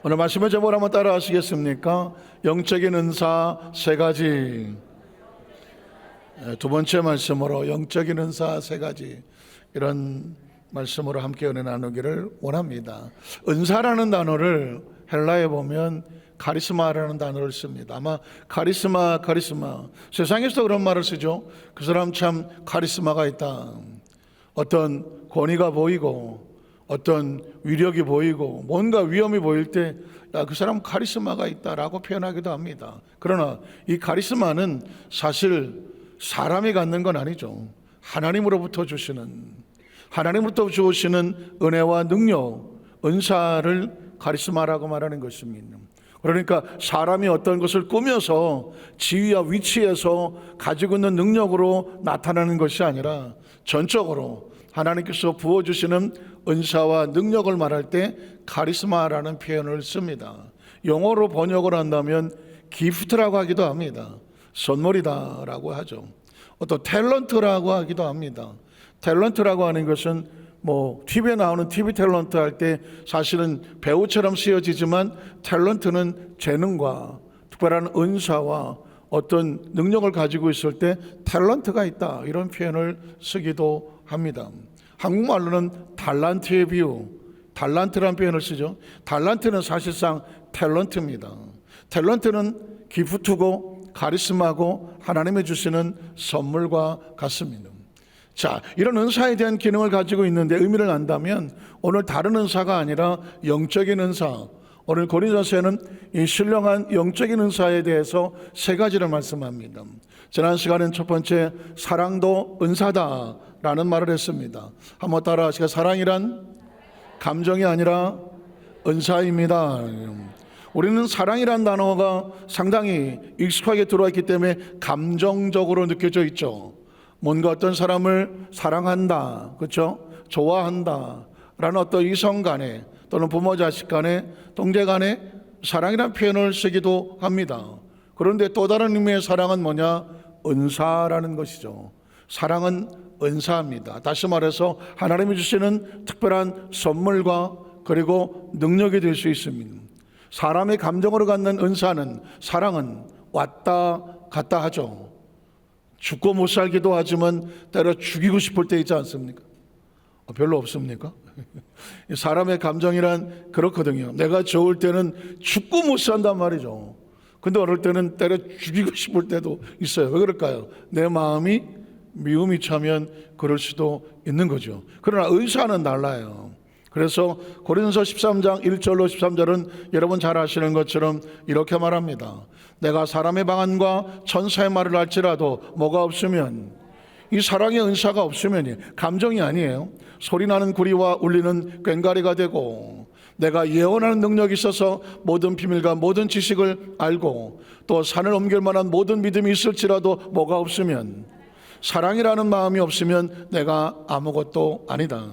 오늘 말씀의 제목을 한번 따라 하시겠습니까? 영적인 은사 세 가지. 두 번째 말씀으로 영적인 은사 세 가지, 이런 말씀으로 함께 은혜 나누기를 원합니다. 은사라는 단어를 헬라에 보면 카리스마라는 단어를 씁니다. 아마 카리스마 세상에서 그런 말을 쓰죠. 그 사람 참 카리스마가 있다. 어떤 권위가 보이고 어떤 위력이 보이고 뭔가 위험이 보일 때 그 사람 카리스마가 있다라고 표현하기도 합니다. 그러나 이 카리스마는 사실 사람이 갖는 건 아니죠. 하나님으로부터 주시는 은혜와 능력, 은사를 카리스마라고 말하는 것입니다. 그러니까 사람이 어떤 것을 꾸며서 지위와 위치에서 가지고 있는 능력으로 나타나는 것이 아니라 전적으로 하나님께서 부어주시는 은사와 능력을 말할 때 카리스마라는 표현을 씁니다. 영어로 번역을 한다면 기프트라고 하기도 합니다. 선물이다라고 하죠. 또 탤런트라고 하기도 합니다. 탤런트라고 하는 것은 TV에 나오는 TV 탤런트 할 때 사실은 배우처럼 쓰여지지만 탤런트는 재능과 특별한 은사와 어떤 능력을 가지고 있을 때 탤런트가 있다, 이런 표현을 쓰기도 합니다. 한국말로는 달란트의 비유, 달란트라는 표현을 쓰죠. 달란트는 사실상 탤런트입니다. 탤런트는 기프트고 카리스마고 하나님이 주시는 선물과 같습니다. 자, 이런 은사에 대한 기능을 가지고 있는데 의미를 안다면 오늘 다른 은사가 아니라 영적인 은사, 오늘 고린도서에는 이 신령한 영적인 은사에 대해서 세 가지를 말씀합니다. 지난 시간엔 첫 번째 사랑도 은사다라는 말을 했습니다. 한번 따라 하시겠습니다. 사랑이란 감정이 아니라 은사입니다. 우리는 사랑이란 단어가 상당히 익숙하게 들어와 있기 때문에 감정적으로 느껴져 있죠. 뭔가 어떤 사람을 사랑한다, 그렇죠? 좋아한다 라는 어떤 이성 간에 또는 부모 자식 간에 동제 간에 사랑이라는 표현을 쓰기도 합니다. 그런데 또 다른 의미의 사랑은 뭐냐? 은사라는 것이죠. 사랑은 은사입니다. 다시 말해서 하나님이 주시는 특별한 선물과 그리고 능력이 될 수 있습니다. 사람의 감정으로 갖는 은사는, 사랑은 왔다 갔다 하죠. 죽고 못 살기도 하지만 때로 죽이고 싶을 때 있지 않습니까? 별로 없습니까? 사람의 감정이란 그렇거든요. 내가 좋을 때는 죽고 못 산단 말이죠. 근데 어떨 때는 때로 죽이고 싶을 때도 있어요. 왜 그럴까요? 내 마음이 미움이 차면 그럴 수도 있는 거죠. 그러나 은사는 달라요. 그래서 고린도서 13장 1절로 13절은 여러분 잘 아시는 것처럼 이렇게 말합니다. 내가 사람의 방언과 천사의 말을 할지라도 뭐가 없으면, 이 사랑의 은사가 없으면, 감정이 아니에요. 소리나는 구리와 울리는 꽹과리가 되고, 내가 예언하는 능력이 있어서 모든 비밀과 모든 지식을 알고 또 산을 옮길 만한 모든 믿음이 있을지라도 뭐가 없으면, 사랑이라는 마음이 없으면 내가 아무것도 아니다.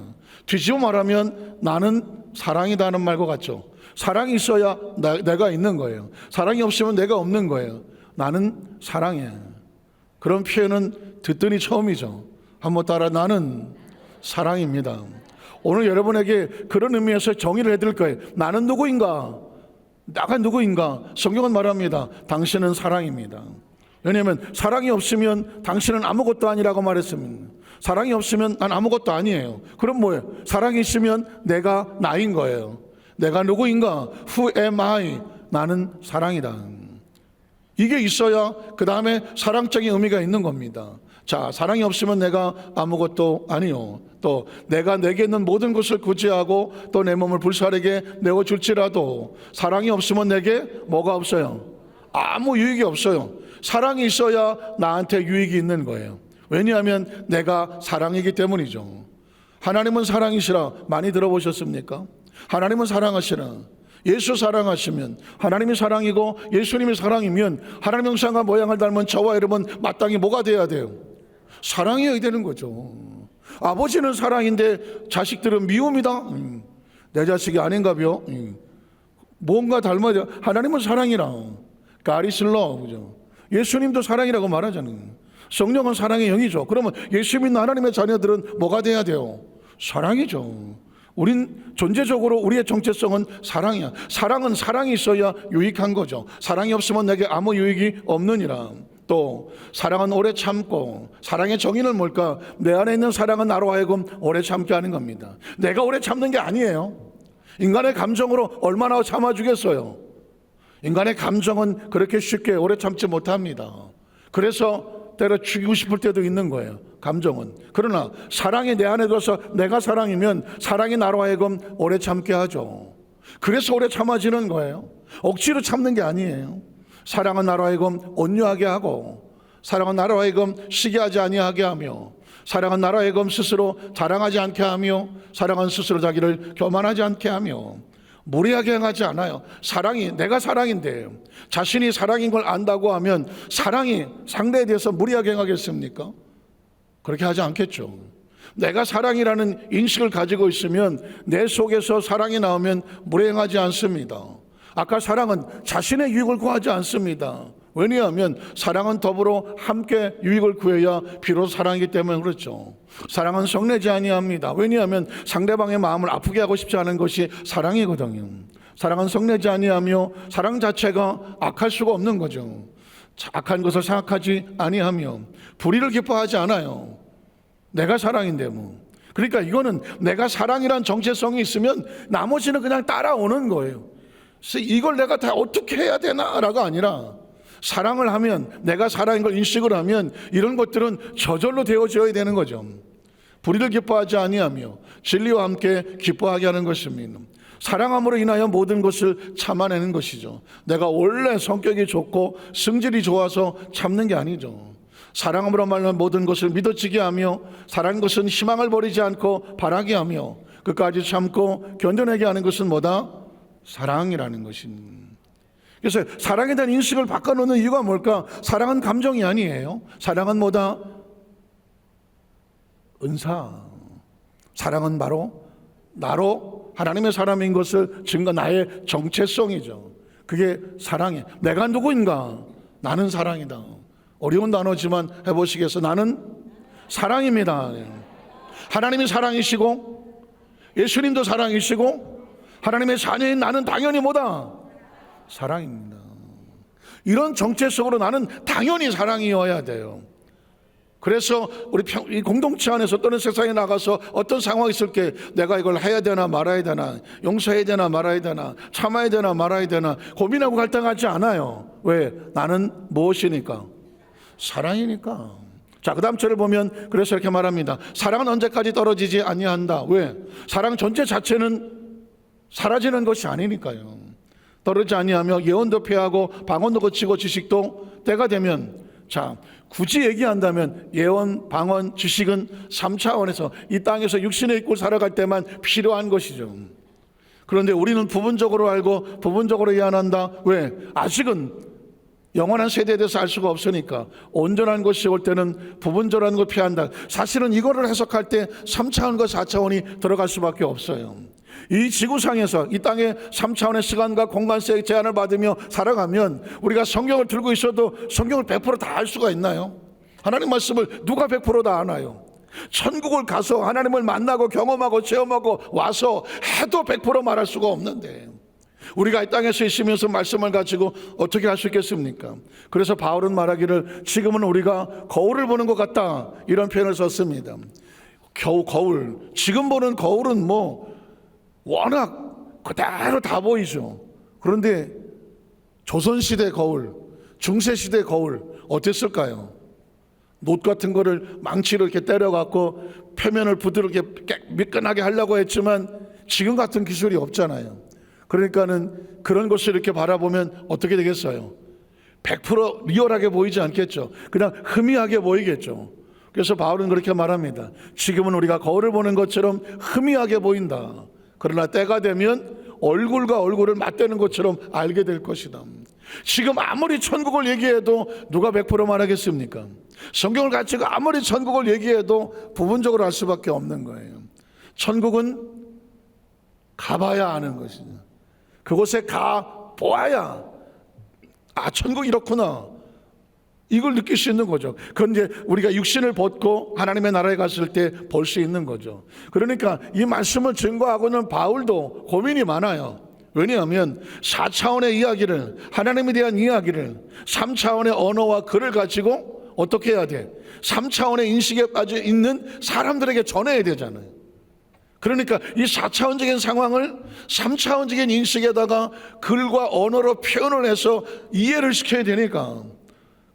뒤집어 말하면 나는 사랑이다는 말과 같죠. 사랑이 있어야 내가 있는 거예요. 사랑이 없으면 내가 없는 거예요. 나는 사랑해. 그런 표현은 듣더니 처음이죠. 한번 따라, 나는 사랑입니다. 오늘 여러분에게 그런 의미에서 정의를 해드릴 거예요. 나는 누구인가? 나가 누구인가? 성경은 말합니다. 당신은 사랑입니다. 왜냐하면 사랑이 없으면 당신은 아무것도 아니라고 말했습니다. 사랑이 없으면 난 아무것도 아니에요. 그럼 뭐예요? 사랑이 있으면 내가 나인 거예요. 내가 누구인가? Who am I? 나는 사랑이다. 이게 있어야 그 다음에 사랑적인 의미가 있는 겁니다. 자, 사랑이 없으면 내가 아무것도 아니요. 또 내가 내게 있는 모든 것을 구제하고 또 내 몸을 불사르게 내어줄지라도 사랑이 없으면 내게 뭐가 없어요? 아무 유익이 없어요. 사랑이 있어야 나한테 유익이 있는 거예요. 왜냐하면 내가 사랑이기 때문이죠. 하나님은 사랑이시라 많이 들어보셨습니까? 하나님은 사랑하시라. 예수 사랑하시면 하나님이 사랑이고 예수님이 사랑이면 하나님 형상과 모양을 닮은 저와 여러분 마땅히 뭐가 돼야 돼요? 사랑이어야 되는 거죠. 아버지는 사랑인데 자식들은 미움이다? 내 자식이 아닌가요? 뭔가 닮아야 돼. 하나님은 사랑이라. God is love. 예수님도 사랑이라고 말하잖아요. 성령은 사랑의 영이죠. 그러면 예수 믿는 하나님의 자녀들은 뭐가 돼야 돼요? 사랑이죠. 우린 존재적으로 우리의 정체성은 사랑이야. 사랑은 사랑이 있어야 유익한 거죠. 사랑이 없으면 내게 아무 유익이 없느니라. 또 사랑은 오래 참고, 사랑의 정의는 뭘까? 내 안에 있는 사랑은 나로 하여금 오래 참게 하는 겁니다. 내가 오래 참는 게 아니에요. 인간의 감정으로 얼마나 참아주겠어요. 인간의 감정은 그렇게 쉽게 오래 참지 못합니다. 그래서 때려 죽이고 싶을 때도 있는 거예요, 감정은. 그러나 사랑이 내 안에 들어서 내가 사랑이면 사랑이 나로 하여금 오래 참게 하죠. 그래서 오래 참아지는 거예요. 억지로 참는 게 아니에요. 사랑은 나로 하여금 온유하게 하고, 사랑은 나로 하여금 시기하지 아니하게 하며, 사랑은 나로 하여금 스스로 자랑하지 않게 하며, 사랑은 스스로 자기를 교만하지 않게 하며, 무리하게 행하지 않아요. 사랑이, 내가 사랑인데 자신이 사랑인 걸 안다고 하면 사랑이 상대에 대해서 무리하게 행하겠습니까? 그렇게 하지 않겠죠. 내가 사랑이라는 인식을 가지고 있으면 내 속에서 사랑이 나오면 무례행하지 않습니다. 아까 사랑은 자신의 유익을 구하지 않습니다. 왜냐하면 사랑은 더불어 함께 유익을 구해야 비로소 사랑이기 때문에 그렇죠. 사랑은 성내지 아니합니다. 왜냐하면 상대방의 마음을 아프게 하고 싶지 않은 것이 사랑이거든요. 사랑은 성내지 아니하며 사랑 자체가 악할 수가 없는 거죠. 악한 것을 생각하지 아니하며 불의를 기뻐하지 않아요. 내가 사랑인데 뭐. 그러니까 이거는 내가 사랑이란 정체성이 있으면 나머지는 그냥 따라오는 거예요. 그래서 이걸 내가 다 어떻게 해야 되나라가 아니라, 사랑을 하면, 내가 사랑인 걸 인식을 하면 이런 것들은 저절로 되어져야 되는 거죠. 불의를 기뻐하지 아니하며 진리와 함께 기뻐하게 하는 것입니다. 사랑함으로 인하여 모든 것을 참아내는 것이죠. 내가 원래 성격이 좋고 성질이 좋아서 참는 게 아니죠. 사랑함으로 말하면 모든 것을 믿어지게 하며, 사랑하는 것은 희망을 버리지 않고 바라게 하며 끝까지 참고 견뎌내게 하는 것은 뭐다? 사랑이라는 것입니다. 그래서 사랑에 대한 인식을 바꿔놓는 이유가 뭘까? 사랑은 감정이 아니에요. 사랑은 뭐다? 은사. 사랑은 바로 나로 하나님의 사람인 것을 증거, 나의 정체성이죠. 그게 사랑이에요. 내가 누구인가? 나는 사랑이다. 어려운 단어지만 해보시겠어요? 나는 사랑입니다. 하나님이 사랑이시고 예수님도 사랑이시고 하나님의 자녀인 나는 당연히 뭐다? 사랑입니다. 이런 정체성으로 나는 당연히 사랑이어야 돼요. 그래서 우리 이 공동체 안에서 또는 세상에 나가서 어떤 상황이 있을 때 내가 이걸 해야 되나 말아야 되나, 용서해야 되나 말아야 되나, 참아야 되나 말아야 되나 고민하고 갈등하지 않아요. 왜? 나는 무엇이니까? 사랑이니까. 자, 그 다음 절을 보면 그래서 이렇게 말합니다. 사랑은 언제까지 떨어지지 아니한다. 왜? 사랑 전체 자체는 사라지는 것이 아니니까요. 떨어지지 아니하며 예언도 폐하고 방언도 거치고 지식도 때가 되면, 자, 굳이 얘기한다면 예언, 방언, 지식은 3차원에서 이 땅에서 육신의 입고 살아갈 때만 필요한 것이죠. 그런데 우리는 부분적으로 알고 부분적으로 이해한다. 왜? 아직은 영원한 세대에 대해서 알 수가 없으니까 온전한 것이 올 때는 부분적으로 걸 피한다. 사실은 이거를 해석할 때 3차원과 4차원이 들어갈 수밖에 없어요. 이 지구상에서 이 땅의 3차원의 시간과 공간세의 제한을 받으며 살아가면 우리가 성경을 들고 있어도 성경을 100% 다 알 수가 있나요? 하나님 말씀을 누가 100% 다 아나요? 천국을 가서 하나님을 만나고 경험하고 체험하고 와서 해도 100% 말할 수가 없는데 우리가 이 땅에서 있으면서 말씀을 가지고 어떻게 할 수 있겠습니까? 그래서 바울은 말하기를 지금은 우리가 거울을 보는 것 같다, 이런 표현을 썼습니다. 거울, 지금 보는 거울은 뭐 워낙 그대로 다 보이죠. 그런데 조선시대 거울, 중세시대 거울 어땠을까요? 노트 같은 거를 망치로 이렇게 때려갖고 표면을 부드럽게 미끈하게 하려고 했지만 지금 같은 기술이 없잖아요. 그러니까는 그런 것을 이렇게 바라보면 어떻게 되겠어요? 100% 리얼하게 보이지 않겠죠. 그냥 희미하게 보이겠죠. 그래서 바울은 그렇게 말합니다. 지금은 우리가 거울을 보는 것처럼 희미하게 보인다. 그러나 때가 되면 얼굴과 얼굴을 맞대는 것처럼 알게 될 것이다. 지금 아무리 천국을 얘기해도 누가 100% 말하겠습니까? 성경을 가지고 아무리 천국을 얘기해도 부분적으로 알 수밖에 없는 거예요. 천국은 가봐야 아는 것이죠. 그곳에 가 보아야, 아, 천국 이렇구나. 이걸 느낄 수 있는 거죠. 그런데 우리가 육신을 벗고 하나님의 나라에 갔을 때 볼 수 있는 거죠. 그러니까 이 말씀을 증거하고는 바울도 고민이 많아요. 왜냐하면 4차원의 이야기를, 하나님에 대한 이야기를 3차원의 언어와 글을 가지고 어떻게 해야 돼? 3차원의 인식에 빠져 있는 사람들에게 전해야 되잖아요. 그러니까 이 4차원적인 상황을 3차원적인 인식에다가 글과 언어로 표현을 해서 이해를 시켜야 되니까,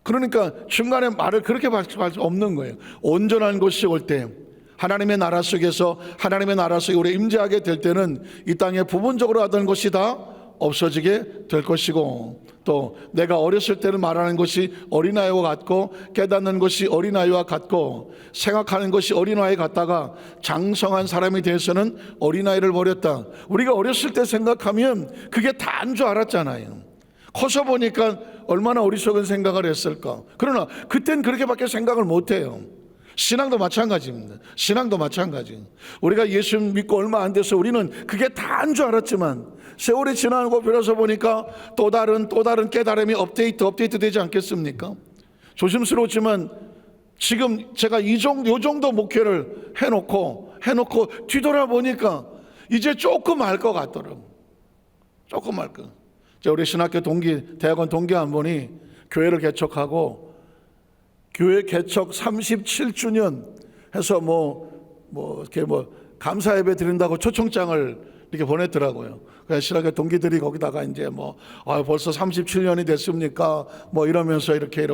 그러니까 중간에 말을 그렇게 할 수 없는 거예요. 온전한 것이 올 때, 하나님의 나라 속에서, 하나님의 나라 속에 우리 임재하게 될 때는 이 땅에 부분적으로 하던 것이 다 없어지게 될 것이고, 또 내가 어렸을 때는 말하는 것이 어린아이와 같고, 깨닫는 것이 어린아이와 같고, 생각하는 것이 어린아이 같다가 장성한 사람이 돼서는 어린아이를 버렸다. 우리가 어렸을 때 생각하면 그게 다인 줄 알았잖아요. 커서 보니까 얼마나 어리석은 생각을 했을까. 그러나 그땐 그렇게밖에 생각을 못해요. 신앙도 마찬가지입니다. 신앙도 마찬가지. 우리가 예수 믿고 얼마 안 돼서 우리는 그게 다인 줄 알았지만 세월이 지나고 비로소 보니까 또 다른 깨달음이 업데이트 되지 않겠습니까? 조심스러웠지만 지금 제가 요 정도 목회를 해놓고 뒤돌아보니까 이제 조금 알 것 같더라고요. 조금 알 것. 우리 신학교 대학원 동기 한 분이 교회를 개척하고 교회 개척 37주년 해서 이렇게 감사 예배 드린다고 초청장을 이렇게 보냈더라고요. 그래서 신학교 동기들이 거기다가 이제 벌써 37년이 됐습니까? 이러면서 이렇게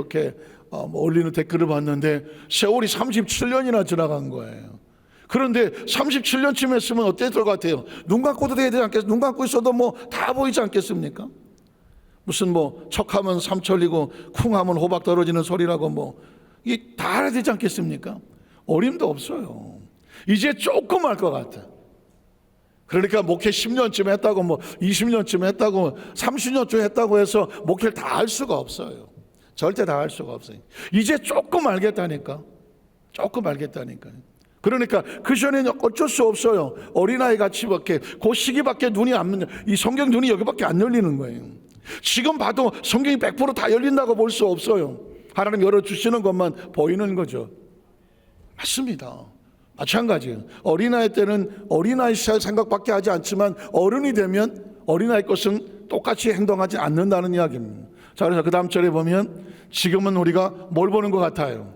올리는 댓글을 봤는데 세월이 37년이나 지나간 거예요. 그런데 37년쯤 했으면 어땠을 것 같아요? 눈 감고도 돼야 되지 않겠습니까? 눈 감고 있어도 다 보이지 않겠습니까? 무슨 척하면 삼천리고 쿵하면 호박 떨어지는 소리라고 이게 다 알아야 되지 않겠습니까? 어림도 없어요. 이제 조금 알 것 같아. 그러니까 목회 10년쯤 했다고 20년쯤 했다고 30년쯤 했다고 해서 목회를 다 알 수가 없어요. 절대 다 알 수가 없어요. 이제 조금 알겠다니까. 조금 알겠다니까요. 그러니까 그 전에는 어쩔 수 없어요. 어린아이 같이밖에 그 시기밖에 눈이 안, 이 성경 눈이 여기밖에 안 열리는 거예요. 지금 봐도 성경이 100% 다 열린다고 볼 수 없어요. 하나님 열어주시는 것만 보이는 거죠. 맞습니다. 마찬가지예요. 어린아이 때는 어린아이 생각밖에 하지 않지만 어른이 되면 어린아이 것은 똑같이 행동하지 않는다는 이야기입니다. 자, 그래서 그 다음 절에 보면 지금은 우리가 뭘 보는 것 같아요?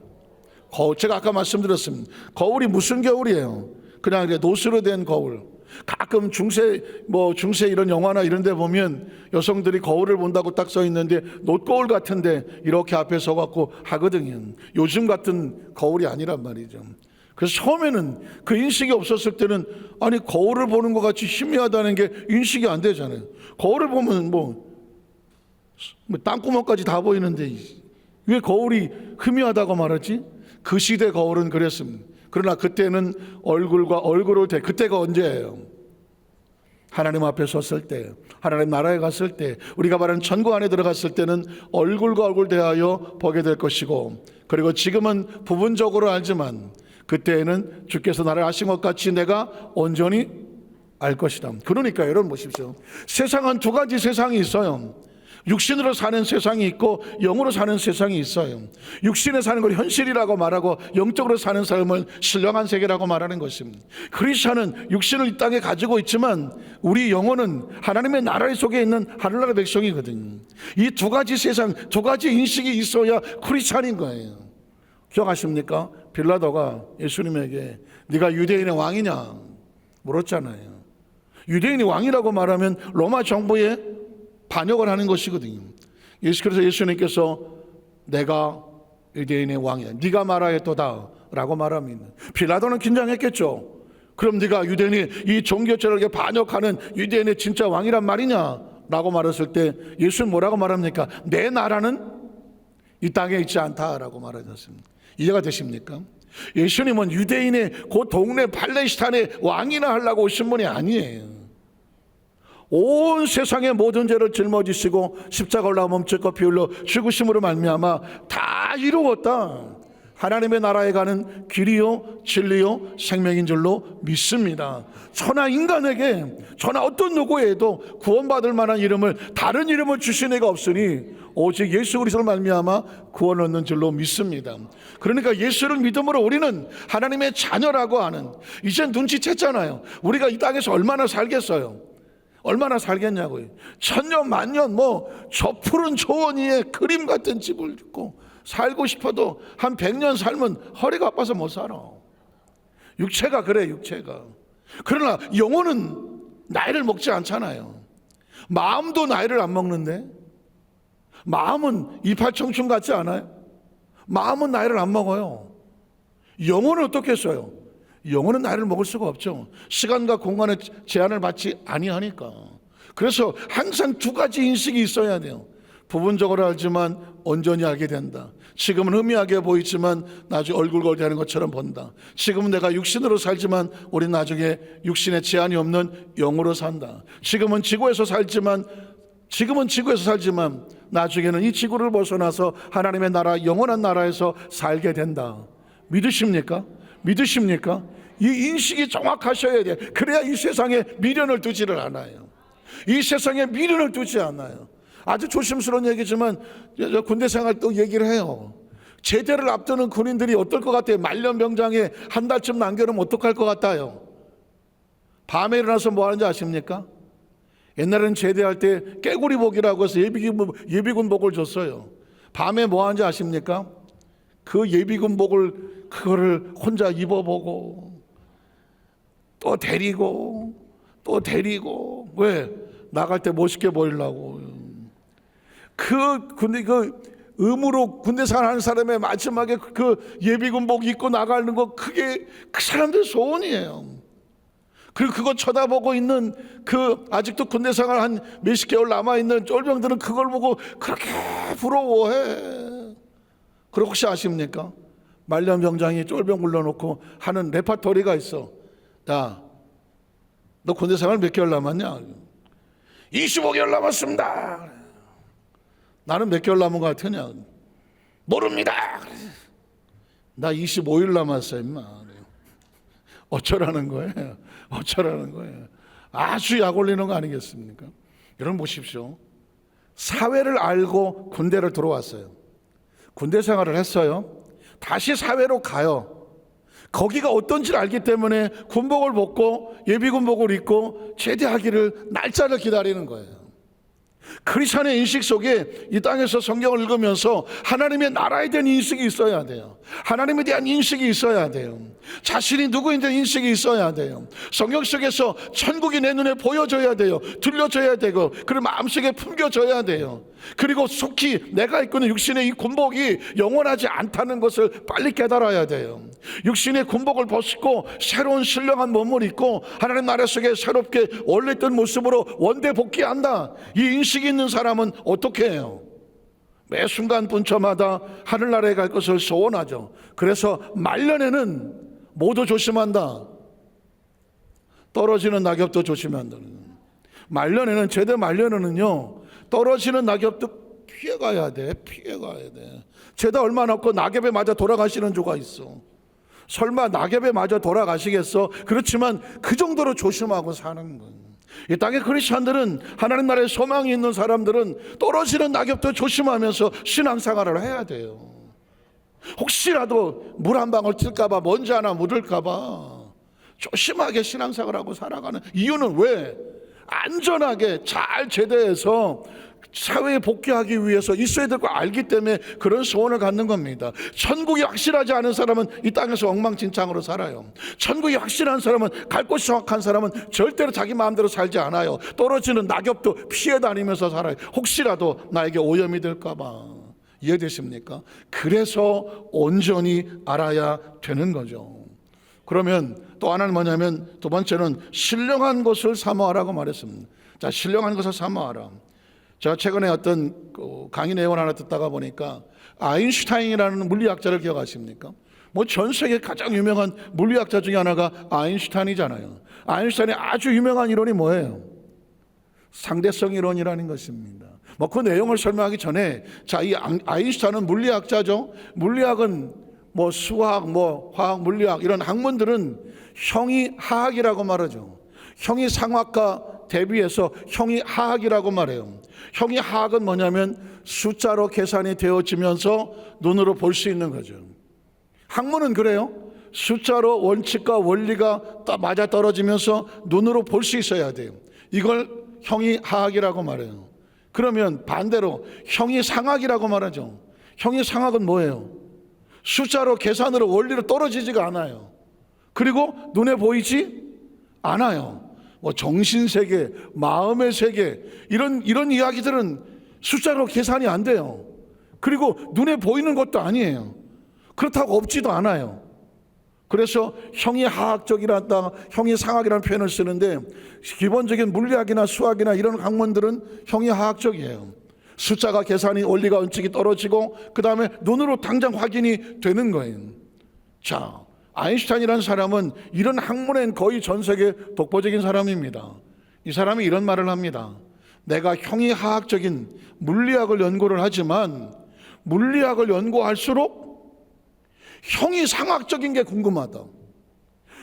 거울. 제가 아까 말씀드렸습니다. 거울이 무슨 거울이에요? 그냥 노스로 된 거울. 가끔 중세 이런 영화나 이런 데 보면 여성들이 거울을 본다고 딱 써 있는데 놋거울 같은데 이렇게 앞에 서 갖고 하거든요. 요즘 같은 거울이 아니란 말이죠. 그래서 처음에는 그 인식이 없었을 때는 아니 거울을 보는 것 같이 희미하다는 게 인식이 안 되잖아요. 거울을 보면 땅구멍까지 다 보이는데 왜 거울이 희미하다고 말하지? 그 시대 거울은 그랬습니다. 그러나 그때는 얼굴과 얼굴을 그때가 언제예요? 하나님 앞에 섰을 때, 하나님 나라에 갔을 때, 우리가 말하는 천국 안에 들어갔을 때는 얼굴과 얼굴 대하여 보게 될 것이고, 그리고 지금은 부분적으로 알지만 그때에는 주께서 나를 아신 것 같이 내가 온전히 알 것이다. 그러니까 여러분 보십시오. 세상은 두 가지 세상이 있어요. 육신으로 사는 세상이 있고 영으로 사는 세상이 있어요. 육신에 사는 걸 현실이라고 말하고 영적으로 사는 삶을 신령한 세계라고 말하는 것입니다. 크리스천은 육신을 이 땅에 가지고 있지만 우리 영혼은 하나님의 나라 속에 있는 하늘나라 백성이거든요. 이 두 가지 세상, 두 가지 인식이 있어야 크리스천인 거예요. 기억하십니까? 빌라도가 예수님에게 네가 유대인의 왕이냐 물었잖아요. 유대인이 왕이라고 말하면 로마 정부에 반역을 하는 것이거든요. 그래서 예수님께서 내가 유대인의 왕이야, 네가 말하였도다 라고 말합니다. 빌라도는 긴장했겠죠. 그럼 네가 유대인이 이 종교철학에 반역하는 유대인의 진짜 왕이란 말이냐 라고 말했을 때 예수는 뭐라고 말합니까? 내 나라는 이 땅에 있지 않다라고 말하셨습니다. 이해가 되십니까? 예수님은 유대인의 그 동네 팔레스타인의 왕이나 하려고 오신 분이 아니에요. 온 세상의 모든 죄를 짊어지시고 십자가 올라가 몸짓고 피 흘려 죽으심으로 말미암아 다 이루었다. 하나님의 나라에 가는 길이요 진리요 생명인 줄로 믿습니다. 천하 인간에게 천하 어떤 누구에도 구원받을 만한 이름을 다른 이름을 주신 이가 없으니 오직 예수 그리스도를 말미암아 구원을 얻는 줄로 믿습니다. 그러니까 예수를 믿음으로 우리는 하나님의 자녀라고 하는, 이제 눈치챘잖아요. 우리가 이 땅에서 얼마나 살겠어요? 얼마나 살겠냐고요. 천년 만년 저 푸른 초원 위에 그림 같은 집을 짓고 살고 싶어도 한 100년 살면 허리가 아파서 못 살아. 육체가 그래, 육체가. 그러나 영혼은 나이를 먹지 않잖아요. 마음도 나이를 안 먹는데, 마음은 이팔청춘 같지 않아요? 마음은 나이를 안 먹어요. 영혼은 어떻겠어요? 영혼은 나이를 먹을 수가 없죠. 시간과 공간의 제한을 받지 아니하니까. 그래서 항상 두 가지 인식이 있어야 돼요. 부분적으로 알지만 온전히 알게 된다. 지금은 희미하게 보이지만 나중에 얼굴거리하는 것처럼 본다. 지금은 내가 육신으로 살지만 우리 나중에 육신에 제한이 없는 영으로 산다. 지금은 지구에서 살지만 나중에는 이 지구를 벗어나서 하나님의 나라, 영원한 나라에서 살게 된다. 믿으십니까? 믿으십니까? 이 인식이 정확하셔야 돼. 그래야 이 세상에 미련을 두지를 않아요. 이 세상에 미련을 두지 않아요. 아주 조심스러운 얘기지만 군대 생활 또 얘기를 해요. 제대를 앞두는 군인들이 어떨 것 같아요? 말년병장에 한 달쯤 남겨놓으면 어떡할 것 같아요? 밤에 일어나서 뭐 하는지 아십니까? 옛날에는 제대할 때 깨구리복이라고 해서 예비군복을 줬어요. 밤에 뭐 하는지 아십니까? 그 예비군복을 그거를 혼자 입어보고 또 데리고 왜? 나갈 때 멋있게 보이려고. 근데 의무로 군대 생활하는 사람의 마지막에 그 예비군복 입고 나가는 거, 그게 그 사람들 소원이에요. 그리고 그거 쳐다보고 있는 아직도 군대 생활 한 몇십 개월 남아있는 쫄병들은 그걸 보고 그렇게 부러워해. 그리고 혹시 아십니까? 말년병장이 쫄병 불러놓고 하는 레파토리가 있어. 야, 너 군대 생활 몇 개월 남았냐? 25개월 남았습니다. 나는 몇 개월 남은 것 같으냐? 모릅니다. 나 25일 남았어, 임마. 어쩌라는 거예요? 어쩌라는 거예요? 아주 약 올리는 거 아니겠습니까? 여러분 보십시오. 사회를 알고 군대를 들어왔어요. 군대 생활을 했어요. 다시 사회로 가요. 거기가 어떤지를 알기 때문에 군복을 벗고 예비군복을 입고 제대하기를 날짜를 기다리는 거예요. 크리스천의 인식 속에 이 땅에서 성경을 읽으면서 하나님의 나라에 대한 인식이 있어야 돼요. 하나님에 대한 인식이 있어야 돼요. 자신이 누구인지 인식이 있어야 돼요. 성경 속에서 천국이 내 눈에 보여져야 돼요. 들려져야 되고, 그리고 마음속에 품겨져야 돼요. 그리고 속히 내가 입고 있는 육신의 이 군복이 영원하지 않다는 것을 빨리 깨달아야 돼요. 육신의 군복을 벗고 새로운 신령한 몸을 입고 하나님 나라 속에 새롭게 원래 있던 모습으로 원대 복귀한다. 이 인식이 있는 사람은 어떻게 해요? 매 순간 분초마다 하늘나라에 갈 것을 소원하죠. 그래서 말년에는 모두 조심한다. 떨어지는 낙엽도 조심한다. 말년에는, 제대 말년에는요, 떨어지는 낙엽도 피해가야 돼. 피해가야 돼. 죄다 얼마 없고 낙엽에 맞아 돌아가시는 주가 있어. 설마 낙엽에 맞아 돌아가시겠어? 그렇지만 그 정도로 조심하고 사는 거예요. 이 땅의 크리스천들은, 하나님 나라에 소망이 있는 사람들은 떨어지는 낙엽도 조심하면서 신앙생활을 해야 돼요. 혹시라도 물 한 방울 튈까봐, 먼지 하나 묻을까봐 조심하게 신앙생활하고 살아가는 이유는 왜? 안전하게 잘 제대해서 사회에 복귀하기 위해서 있어야 될 걸 알기 때문에 그런 소원을 갖는 겁니다. 천국이 확실하지 않은 사람은 이 땅에서 엉망진창으로 살아요. 천국이 확실한 사람은, 갈 곳이 정확한 사람은 절대로 자기 마음대로 살지 않아요. 떨어지는 낙엽도 피해 다니면서 살아요. 혹시라도 나에게 오염이 될까 봐. 이해되십니까? 그래서 온전히 알아야 되는 거죠. 그러면 또 하나는 뭐냐면, 두 번째는 신령한 것을 사모하라고 말했습니다. 자, 신령한 것을 사모하라. 제가 최근에 어떤 강의 내용을 하나 듣다가 보니까 아인슈타인이라는 물리학자를 기억하십니까? 전 세계 가장 유명한 물리학자 중에 하나가 아인슈타인이잖아요. 아인슈타인의 아주 유명한 이론이 뭐예요? 상대성 이론이라는 것입니다. 그 내용을 설명하기 전에, 자, 이 아인슈타인은 물리학자죠. 물리학은 뭐 수학, 뭐 화학, 물리학 이런 학문들은 형이 하학이라고 말하죠. 형이 상학과 대비해서 형이 하학이라고 말해요. 형이 하학은 뭐냐면 숫자로 계산이 되어지면서 눈으로 볼 수 있는 거죠. 학문은 그래요. 숫자로 원칙과 원리가 맞아 떨어지면서 눈으로 볼 수 있어야 돼요. 이걸 형이 하학이라고 말해요. 그러면 반대로 형이 상학이라고 말하죠. 형이 상학은 뭐예요? 숫자로 계산으로 원리로 떨어지지가 않아요. 그리고 눈에 보이지 않아요. 뭐 정신세계, 마음의 세계 이런 이야기들은 숫자로 계산이 안 돼요. 그리고 눈에 보이는 것도 아니에요. 그렇다고 없지도 않아요. 그래서 형이 하학적이란다, 형이 상학이라는 표현을 쓰는데 기본적인 물리학이나 수학이나 이런 학문들은 형이 하학적이에요. 숫자가 계산이 원리가 원칙이 떨어지고 그 다음에 눈으로 당장 확인이 되는 거예요. 자, 아인슈타인이라는 사람은 이런 학문엔 거의 전 세계 독보적인 사람입니다. 이 사람이 이런 말을 합니다. 내가 형이 하학적인 물리학을 연구를 하지만 물리학을 연구할수록 형이 상학적인 게 궁금하다.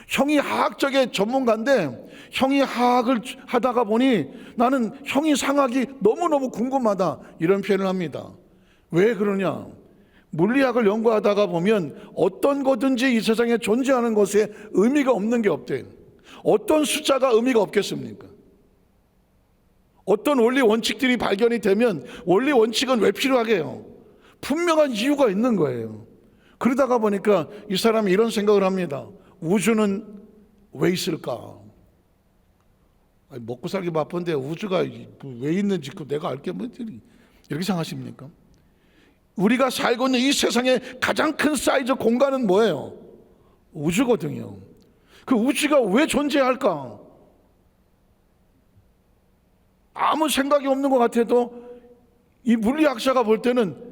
형이 하학적의 전문가인데 형이 하학을 하다가 보니 나는 형이 상학이 너무너무 궁금하다. 이런 표현을 합니다. 왜 그러냐? 물리학을 연구하다가 보면 어떤 거든지 이 세상에 존재하는 것에 의미가 없는 게 없대요. 어떤 숫자가 의미가 없겠습니까? 어떤 원리 원칙들이 발견이 되면 원리 원칙은 왜 필요하게요? 분명한 이유가 있는 거예요. 그러다가 보니까 이 사람이 이런 생각을 합니다. 우주는 왜 있을까? 먹고 살기 바쁜데 우주가 왜 있는지 내가 알게 뭐 이렇게 생각하십니까? 우리가 살고 있는 이 세상의 가장 큰 사이즈 공간은 뭐예요? 우주거든요. 그 우주가 왜 존재할까? 아무 생각이 없는 것 같아도 이 물리학자가 볼 때는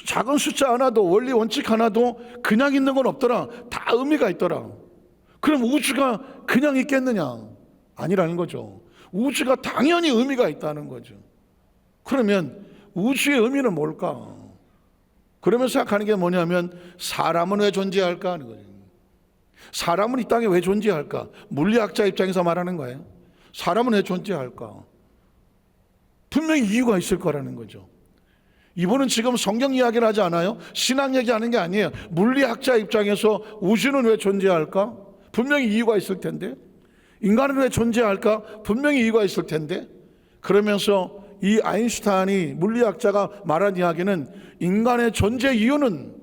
작은 숫자 하나도 원리 원칙 하나도 그냥 있는 건 없더라. 다 의미가 있더라. 그럼 우주가 그냥 있겠느냐? 아니라는 거죠. 우주가 당연히 의미가 있다는 거죠. 그러면 우주의 의미는 뭘까? 그러면서 생각하는 게 뭐냐면 사람은 왜 존재할까 하는 거죠. 사람은 이 땅에 왜 존재할까? 물리학자 입장에서 말하는 거예요. 사람은 왜 존재할까? 분명히 이유가 있을 거라는 거죠. 이분은 지금 성경 이야기를 하지 않아요. 신앙 얘기하는 게 아니에요. 물리학자 입장에서 우주는 왜 존재할까? 분명히 이유가 있을 텐데. 인간은 왜 존재할까? 분명히 이유가 있을 텐데. 그러면서 이 아인슈타인이 물리학자가 말한 이야기는 인간의 존재 이유는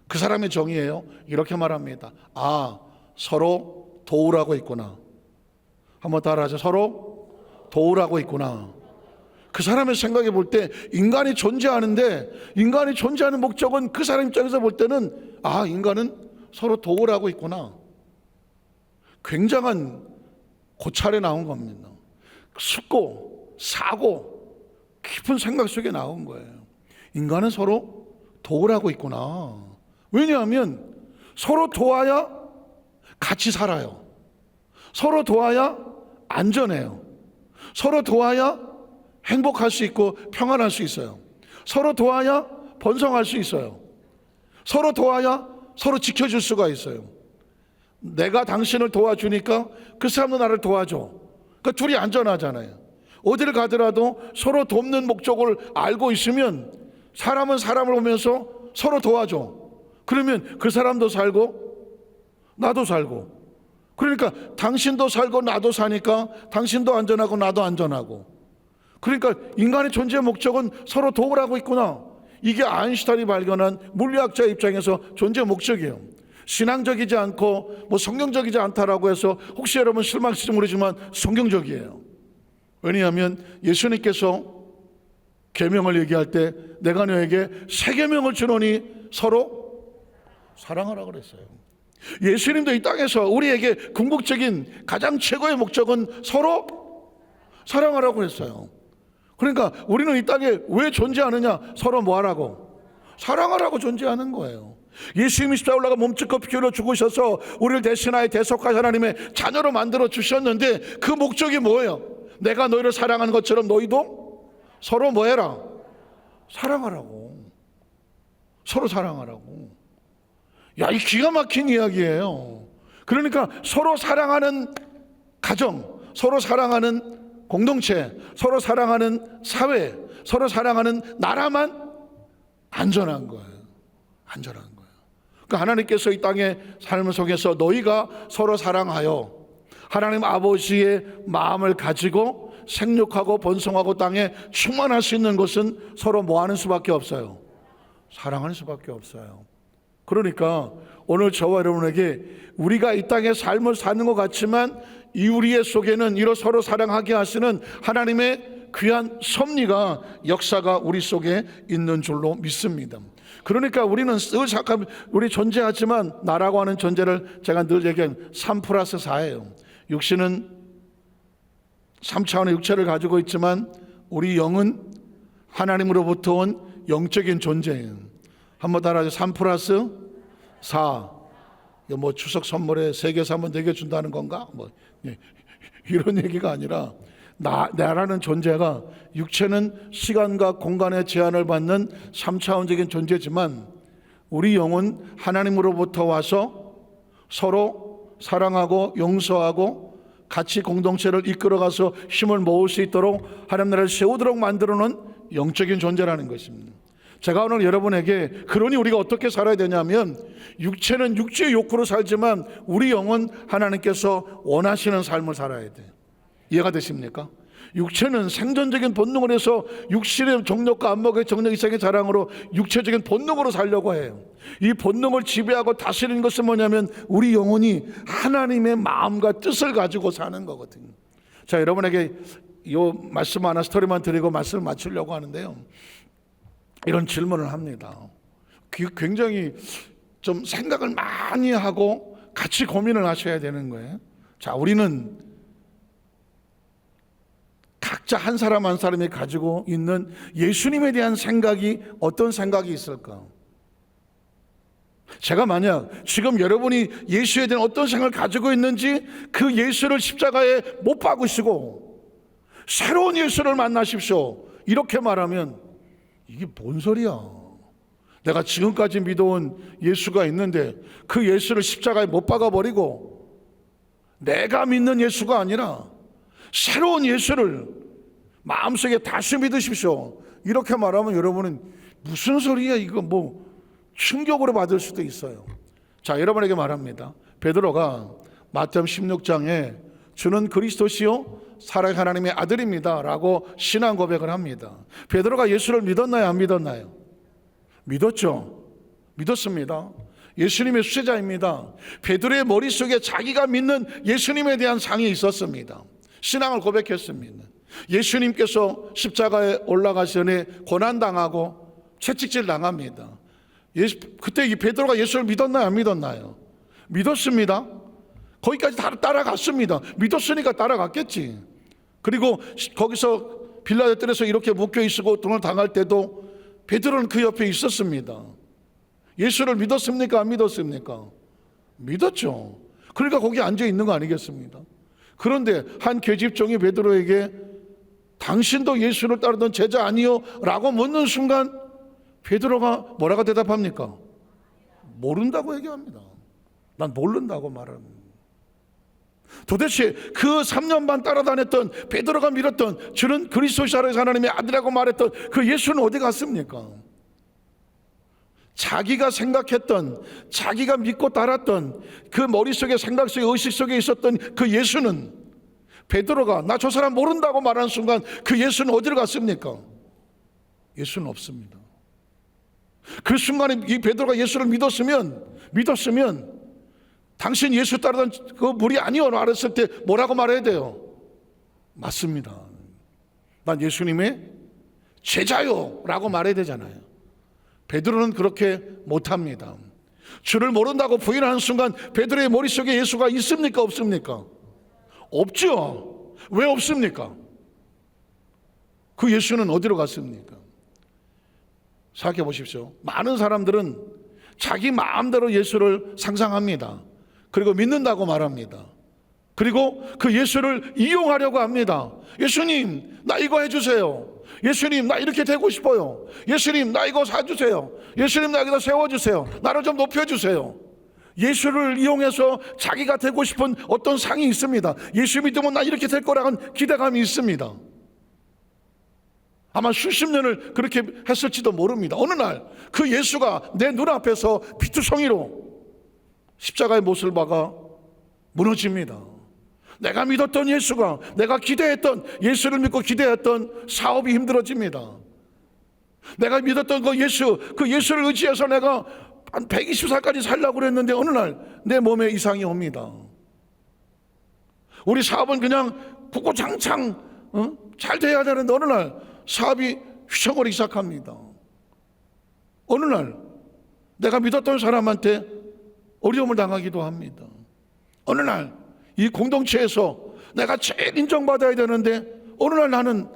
그 사람의 정의예요. 이렇게 말합니다. 아, 서로 도우라고 있구나. 한번 따라하죠. 서로 도우라고 있구나. 그 사람의 생각에 볼 때 인간이 존재하는데 인간이 존재하는 목적은 그 사람 입장에서 볼 때는 아, 인간은 서로 도우라고 있구나. 굉장한 고찰에 나온 겁니다. 쉽고 사고 깊은 생각 속에 나온 거예요. 인간은 서로 도우라고 있구나. 왜냐하면 서로 도와야 같이 살아요. 서로 도와야 안전해요. 서로 도와야 행복할 수 있고 평안할 수 있어요. 서로 도와야 번성할 수 있어요. 서로 도와야 서로 지켜줄 수가 있어요. 내가 당신을 도와주니까 그 사람도 나를 도와줘. 그러니까 둘이 안전하잖아요. 어디를 가더라도 서로 돕는 목적을 알고 있으면 사람은 사람을 보면서 서로 도와줘. 그러면 그 사람도 살고 나도 살고, 그러니까 당신도 살고 나도 사니까 당신도 안전하고 나도 안전하고. 그러니까 인간의 존재 목적은 서로 도우라고 있구나. 이게 아인슈타인이 발견한 물리학자 입장에서 존재 목적이에요. 신앙적이지 않고 뭐 성경적이지 않다라고 해서 혹시 여러분 실망하실지 모르지만 성경적이에요. 왜냐하면 예수님께서 계명을 얘기할 때 내가 너에게 새 계명을 주노니 서로 사랑하라고 그랬어요. 예수님도 이 땅에서 우리에게 궁극적인 가장 최고의 목적은 서로 사랑하라고 했어요. 그러니까 우리는 이 땅에 왜 존재하느냐? 서로 뭐하라고? 사랑하라고 존재하는 거예요. 예수님이 십자가에 올라가 몸짓고 피 흘려 죽으셔서 우리를 대신하여 대속하신 하나님의 자녀로 만들어 주셨는데 그 목적이 뭐예요? 내가 너희를 사랑하는 것처럼 너희도 서로 뭐해라? 사랑하라고. 서로 사랑하라고. 야, 이 기가 막힌 이야기예요. 그러니까 서로 사랑하는 가정, 서로 사랑하는 공동체, 서로 사랑하는 사회, 서로 사랑하는 나라만 안전한 거예요. 안전한 거예요. 그러니까 하나님께서 이 땅의 삶 속에서 너희가 서로 사랑하여 하나님 아버지의 마음을 가지고 생육하고 번성하고 땅에 충만할 수 있는 것은 서로 뭐 하는 수밖에 없어요? 사랑하는 수밖에 없어요. 그러니까 오늘 저와 여러분에게 우리가 이 땅의 삶을 사는 것 같지만 이 우리의 속에는 이로 서로 사랑하게 하시는 하나님의 귀한 섭리가 역사가 우리 속에 있는 줄로 믿습니다. 그러니까 우리는 늘 잠깐 우리 존재하지만 나라고 하는 존재를 제가 늘 얘기하는 3+4예요. 육신은 3차원의 육체를 가지고 있지만 우리 영은 하나님으로부터 온 영적인 존재예요. 한번 따라하세요. 3+4. 뭐 추석 선물에 세계에서 한번 내게 준다는 건가? 뭐 이런 얘기가 아니라 나라는 존재가 육체는 시간과 공간의 제한을 받는 3차원적인 존재지만 우리 영은 하나님으로부터 와서 서로 사랑하고 용서하고 같이 공동체를 이끌어가서 힘을 모을 수 있도록 하나님 나라를 세우도록 만들어놓은 영적인 존재라는 것입니다. 제가 오늘 여러분에게 그러니 우리가 어떻게 살아야 되냐면 육체는 육체의 욕구로 살지만 우리 영은 하나님께서 원하시는 삶을 살아야 돼요. 이해가 되십니까? 육체는 생존적인 본능을 해서 육신의 정력과 안목의 정력 이상의 자랑으로 육체적인 본능으로 살려고 해요. 이 본능을 지배하고 다스리는 것은 뭐냐면 우리 영혼이 하나님의 마음과 뜻을 가지고 사는 거거든요. 자, 여러분에게 이 말씀 하나 스토리만 드리고 말씀을 마치려고 하는데요. 이런 질문을 합니다. 굉장히 좀 생각을 많이 하고 같이 고민을 하셔야 되는 거예요. 자, 우리는 각자 한 사람 한 사람이 가지고 있는 예수님에 대한 생각이 어떤 생각이 있을까? 제가 만약 지금 여러분이 예수에 대한 어떤 생각을 가지고 있는지 그 예수를 십자가에 못 박으시고 새로운 예수를 만나십시오 이렇게 말하면 이게 뭔 소리야? 내가 지금까지 믿어온 예수가 있는데 그 예수를 십자가에 못 박아버리고 내가 믿는 예수가 아니라 새로운 예수를 마음속에 다시 믿으십시오 이렇게 말하면 여러분은 무슨 소리야 이거 뭐 충격으로 받을 수도 있어요. 자, 여러분에게 말합니다. 베드로가 마태복음 16장에 주는 그리스도시요 살아계신 하나님의 아들입니다 라고 신앙 고백을 합니다. 베드로가 예수를 믿었나요? 안 믿었나요? 믿었죠. 믿었습니다. 예수님의 수제자입니다. 베드로의 머릿속에 자기가 믿는 예수님에 대한 상이 있었습니다. 신앙을 고백했습니다. 예수님께서 십자가에 올라가시니 고난당하고 채찍질 당합니다. 그때 이 베드로가 예수를 믿었나요? 안 믿었나요? 믿었습니다. 거기까지 다 따라갔습니다. 믿었으니까 따라갔겠지. 그리고 거기서 빌라도 뜰에서 이렇게 묶여 있고 등을 당할 때도 베드로는 그 옆에 있었습니다. 예수를 믿었습니까? 안 믿었습니까? 믿었죠. 그러니까 거기 앉아 있는 거 아니겠습니까? 그런데 한 계집종이 베드로에게 당신도 예수를 따르던 제자 아니요? 라고 묻는 순간 베드로가 뭐라고 대답합니까? 모른다고 얘기합니다. 난 모른다고 말합니다. 도대체 그 3년 반 따라다녔던 베드로가 믿었던 주는 그리스도시요 하나님의 아들이라고 말했던 그 예수는 어디 갔습니까? 자기가 생각했던 자기가 믿고 따랐던 그 머릿속에 생각 속에 의식 속에 있었던 그 예수는 베드로가 나 저 사람 모른다고 말하는 순간 그 예수는 어디로 갔습니까? 예수는 없습니다. 그 순간에 이 베드로가 예수를 믿었으면 당신 예수 따르던 그 무리 아니요 말했을 때 뭐라고 말해야 돼요? 맞습니다. 난 예수님의 제자요 라고 말해야 되잖아요. 베드로는 그렇게 못합니다. 주를 모른다고 부인하는 순간 베드로의 머릿속에 예수가 있습니까? 없습니까? 없죠. 왜 없습니까? 그 예수는 어디로 갔습니까? 생각해 보십시오. 많은 사람들은 자기 마음대로 예수를 상상합니다. 그리고 믿는다고 말합니다. 그리고 그 예수를 이용하려고 합니다. 예수님 나 이거 해주세요. 예수님 나 이렇게 되고 싶어요. 예수님 나 이거 사주세요. 예수님 나 여기다 세워주세요. 나를 좀 높여주세요. 예수를 이용해서 자기가 되고 싶은 어떤 상이 있습니다. 예수 믿으면 나 이렇게 될 거라는 기대감이 있습니다. 아마 수십 년을 그렇게 했을지도 모릅니다. 어느 날 그 예수가 내 눈앞에서 피투성이로 십자가의 못을 박아 무너집니다. 내가 믿었던 예수가, 내가 기대했던, 예수를 믿고 기대했던 사업이 힘들어집니다. 내가 믿었던 그 예수를 의지해서 내가 한 120살까지 살려고 그랬는데 어느 날 내 몸에 이상이 옵니다. 우리 사업은 그냥 구구장창 잘 돼야 되는데 어느 날 사업이 휘청거리기 시작합니다. 어느 날 내가 믿었던 사람한테 어려움을 당하기도 합니다. 어느 날 이 공동체에서 내가 제일 인정받아야 되는데 어느 날 나는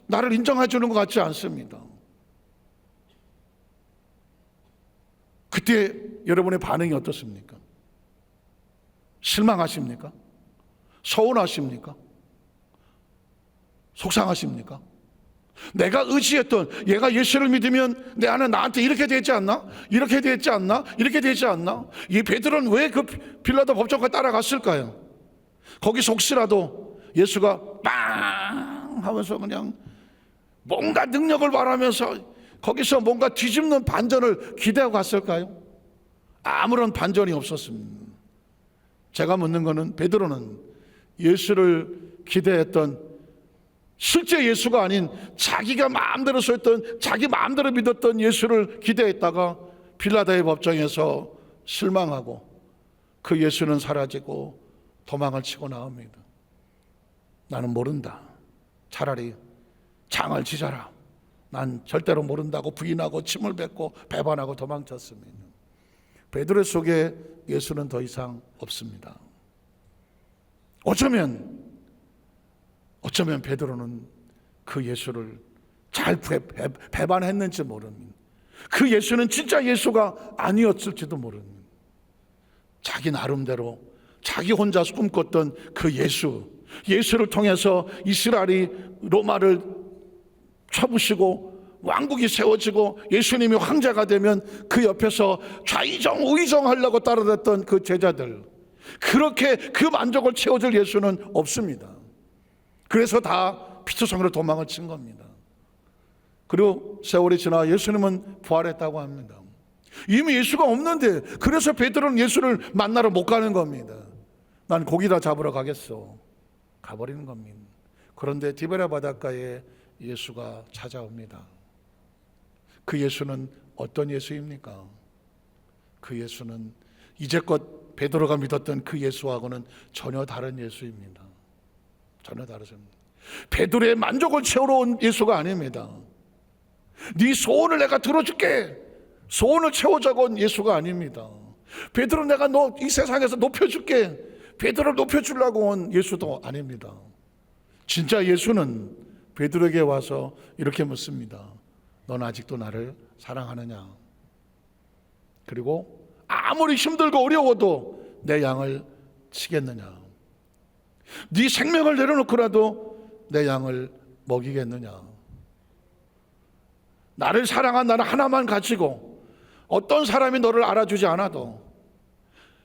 나를 인정해 주는 것 같지 않습니다. 그때 여러분의 반응이 어떻습니까? 실망하십니까? 서운하십니까? 속상하십니까? 내가 의지했던, 얘가 예수를 믿으면 내 안에 나한테 이렇게 되지 않나? 이렇게 되지 않나? 이렇게 되지 않나? 이 베드로는 왜 그 빌라도 법정까지 따라갔을까요? 거기서 혹시라도 예수가 빵 하면서 그냥 뭔가 능력을 말하면서 거기서 뭔가 뒤집는 반전을 기대하고 갔을까요? 아무런 반전이 없었습니다. 제가 묻는 거는 베드로는 예수를 기대했던 실제 예수가 아닌 자기가 마음대로 썼던, 자기 마음대로 믿었던 예수를 기대했다가 빌라도의 법정에서 실망하고 그 예수는 사라지고 도망을 치고 나옵니다. 나는 모른다. 차라리 장을 지져라. 난 절대로 모른다고 부인하고 침을 뱉고 배반하고 도망쳤습니다. 베드로 속에 예수는 더 이상 없습니다. 어쩌면 베드로는 그 예수를 잘 배반했는지 모릅니다. 그 예수는 진짜 예수가 아니었을지도 모릅니다. 자기 나름대로 자기 혼자 꿈꿨던 그 예수를 통해서 이스라엘이 로마를 쳐부시고 왕국이 세워지고 예수님이 황제가 되면 그 옆에서 좌의정 우의정 하려고 따라다녔던 그 제자들, 그렇게 그 만족을 채워줄 예수는 없습니다. 그래서 다 피투성이로 도망을 친 겁니다. 그리고 세월이 지나 예수님은 부활했다고 합니다. 이미 예수가 없는데 그래서 베드로는 예수를 만나러 못 가는 겁니다. 난 고기다 잡으러 가겠어. 가버리는 겁니다. 그런데 디베랴 바닷가에 예수가 찾아옵니다. 그 예수는 어떤 예수입니까? 그 예수는 이제껏 베드로가 믿었던 그 예수하고는 전혀 다른 예수입니다. 전혀 다르습니다. 베드로의 만족을 채우러 온 예수가 아닙니다. 네 소원을 내가 들어줄게, 소원을 채우자고 온 예수가 아닙니다. 베드로 내가 너 이 세상에서 높여줄게, 베드로를 높여주려고 온 예수도 아닙니다. 진짜 예수는 베드로에게 와서 이렇게 묻습니다. 넌 아직도 나를 사랑하느냐? 그리고 아무리 힘들고 어려워도 내 양을 치겠느냐? 네 생명을 내려놓고라도 내 양을 먹이겠느냐? 나를 사랑한 나는 하나만 가지고 어떤 사람이 너를 알아주지 않아도,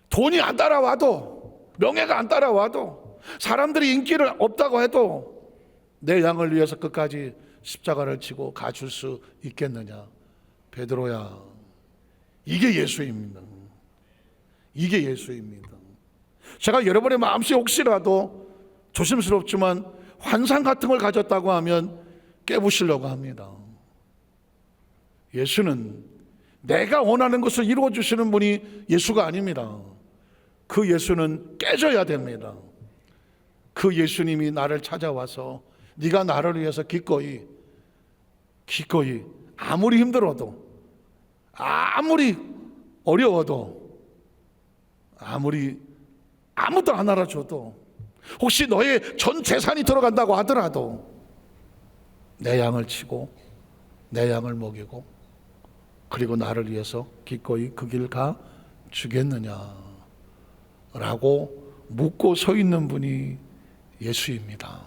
돈이 안 따라와도, 명예가 안 따라와도, 사람들이 인기를 없다고 해도 내 양을 위해서 끝까지 십자가를 지고 가줄 수 있겠느냐? 베드로야, 이게 예수입니다. 이게 예수입니다. 제가 여러분의 마음속에 혹시라도 조심스럽지만 환상 같은 걸 가졌다고 하면 깨부시려고 합니다. 예수는 내가 원하는 것을 이루어 주시는 분이 예수가 아닙니다. 그 예수는 깨져야 됩니다. 그 예수님이 나를 찾아와서 네가 나를 위해서 기꺼이 아무리 힘들어도, 아무리 어려워도, 아무리 아무도 안 알아줘도, 혹시 너의 전 재산이 들어간다고 하더라도 내 양을 치고 내 양을 먹이고 그리고 나를 위해서 기꺼이 그 길 가 주겠느냐 라고 묻고 서 있는 분이 예수입니다.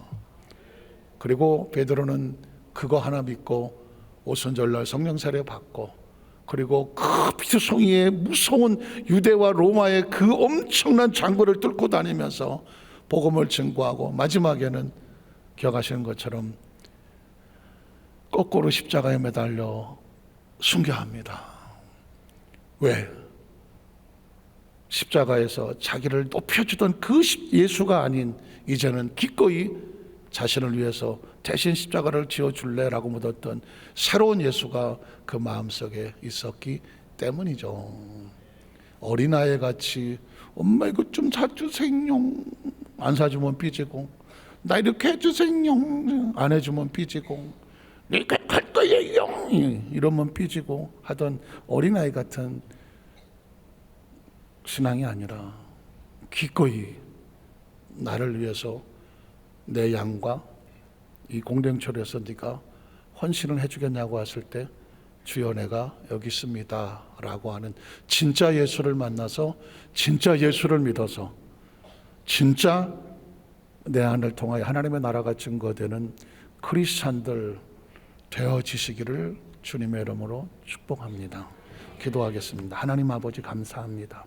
그리고 베드로는 그거 하나 믿고 오순절날 성령 세례 받고 그리고 그 피투성이의 무서운 유대와 로마의 그 엄청난 장고를 뚫고 다니면서 복음을 증거하고 마지막에는 기억하시는 것처럼 거꾸로 십자가에 매달려 순교합니다. 왜? 십자가에서 자기를 높여주던 그 예수가 아닌 이제는 기꺼이 자신을 위해서 대신 십자가를 지어줄래라고 묻었던 새로운 예수가 그 마음속에 있었기 때문이죠. 어린아이 같이 엄마 이거 좀 사주세요, 안 사주면 삐지고, 나 이렇게 해주세요, 안 해주면 삐지고, 내가 갈 거예요 이러면 삐지고 하던 어린아이 같은 신앙이 아니라 기꺼이 나를 위해서 내 양과 이 공동체에서 네가 헌신을 해주겠냐고 했을 때 주여 내가 여기 있습니다 라고 하는 진짜 예수를 만나서 진짜 예수를 믿어서 진짜 내 안을 통하여 하나님의 나라가 증거되는 크리스찬들 되어지시기를 주님의 이름으로 축복합니다. 기도하겠습니다. 하나님 아버지 감사합니다.